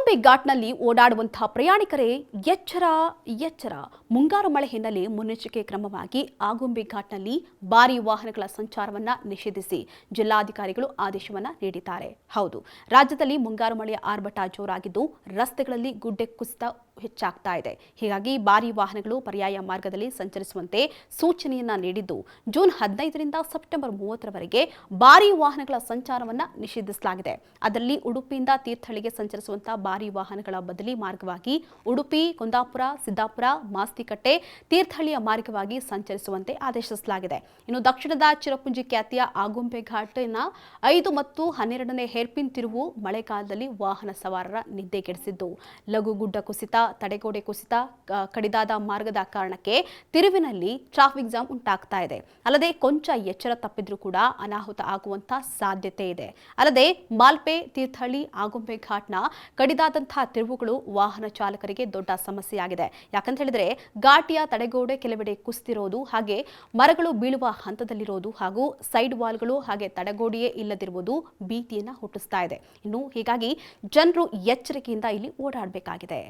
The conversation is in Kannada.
ಆಗುಂಬೆ ಘಾಟ್ನಲ್ಲಿ ಓಡಾಡುವಂತಹ ಪ್ರಯಾಣಿಕರೇ ಎಚ್ಚರ ಎಚ್ಚರ. ಮುಂಗಾರು ಮಳೆ ಹಿನ್ನೆಲೆ ಮುನ್ನೆಚ್ಚರಿಕೆ ಕ್ರಮವಾಗಿ ಆಗುಂಬೆ ಘಾಟ್ನಲ್ಲಿ ಭಾರೀ ವಾಹನಗಳ ಸಂಚಾರವನ್ನ ನಿಷೇಧಿಸಿ ಜಿಲ್ಲಾಧಿಕಾರಿಗಳು ಆದೇಶವನ್ನ ನೀಡಿದ್ದಾರೆ. ಹೌದು, ರಾಜ್ಯದಲ್ಲಿ ಮುಂಗಾರು ಮಳೆಯ ಆರ್ಭಟ ಜೋರಾಗಿದ್ದು ರಸ್ತೆಗಳಲ್ಲಿ ಗುಡ್ಡೆ ಕುಸಿತ ಹೆಚ್ಚಾಗ್ತಾ ಇದೆ. ಹೀಗಾಗಿ ಭಾರೀ ವಾಹನಗಳು ಪರ್ಯಾಯ ಮಾರ್ಗದಲ್ಲಿ ಸಂಚರಿಸುವಂತೆ ಸೂಚನೆಯನ್ನ ನೀಡಿದ್ದು ಜೂನ್ 15ರಿಂದ ಸೆಪ್ಟೆಂಬರ್ 30ರವರೆಗೆ ಭಾರೀ ವಾಹನಗಳ ಸಂಚಾರವನ್ನ ನಿಷೇಧಿಸಲಾಗಿದೆ. ಅದರಲ್ಲಿ ಉಡುಪಿಯಿಂದ ತೀರ್ಥಹಳ್ಳಿಗೆ ಸಂಚರಿಸುವಂತಹ ಭಾರೀ ವಾಹನಗಳ ಬದಲಿ ಮಾರ್ಗವಾಗಿ ಉಡುಪಿ, ಕುಂದಾಪುರ, ಸಿದ್ದಾಪುರ, ಮಾಸ್ತಿಕಟ್ಟೆ, ತೀರ್ಥಹಳ್ಳಿಯ ಮಾರ್ಗವಾಗಿ ಸಂಚರಿಸುವಂತೆ ಆದೇಶಿಸಲಾಗಿದೆ. ಇನ್ನು ದಕ್ಷಿಣದ ಚಿರಪುಂಜಿ ಖ್ಯಾತಿಯ ಆಗುಂಬೆ ಘಾಟ್ನ 5 ಮತ್ತು 12ನೇ ಹೇರ್ಪಿನ್ ತಿರುವು ಮಳೆಗಾಲದಲ್ಲಿ ವಾಹನ ಸವಾರರ ನಿದ್ದೆಗೆಡಿಸಿದ್ದು ಲಘು ಗುಡ್ಡ ಕುಸಿತ, ತಡೆಗೋಡೆ ಕುಸಿತ, ಕಡಿದಾದ ಮಾರ್ಗದ ಕಾರಣಕ್ಕೆ ತಿರುವಿನಲ್ಲಿ ಟ್ರಾಫಿಕ್ ಜಾಮ್ ಉಂಟಾಗ್ತಾ ಇದೆ. ಅಲ್ಲದೆ ಕೊಂಚ ಎಚ್ಚರ ತಪ್ಪಿದ್ರೂ ಕೂಡ ಅನಾಹುತ ಆಗುವಂತ ಸಾಧ್ಯತೆ ಇದೆ. ಅಲ್ಲದೆ ಮಾಲ್ಪೆ, ತೀರ್ಥಹಳ್ಳಿ, ಆಗುಂಬೆ ಘಾಟ್ನ ಕಡಿದಾದಂತಹ ತಿರುವುಗಳು ವಾಹನ ಚಾಲಕರಿಗೆ ದೊಡ್ಡ ಸಮಸ್ಯೆಯಾಗಿದೆ. ಯಾಕಂತ ಹೇಳಿದ್ರೆ ಘಾಟಿಯ ತಡೆಗೋಡೆ ಕೆಲವೆಡೆ ಕುಸಿದಿರೋದು, ಹಾಗೆ ಮರಗಳು ಬೀಳುವ ಹಂತದಲ್ಲಿರೋದು ಹಾಗೂ ಸೈಡ್ ವಾಲ್ಗಳು ಹಾಗೆ ತಡೆಗೋಡೆಯೇ ಇಲ್ಲದಿರುವುದು ಭೀತಿಯನ್ನ ಹುಟ್ಟಿಸ್ತಾ ಇದೆ. ಇನ್ನು ಹೀಗಾಗಿ ಜನರು ಎಚ್ಚರಿಕೆಯಿಂದ ಇಲ್ಲಿ ಓಡಾಡಬೇಕಾಗಿದೆ.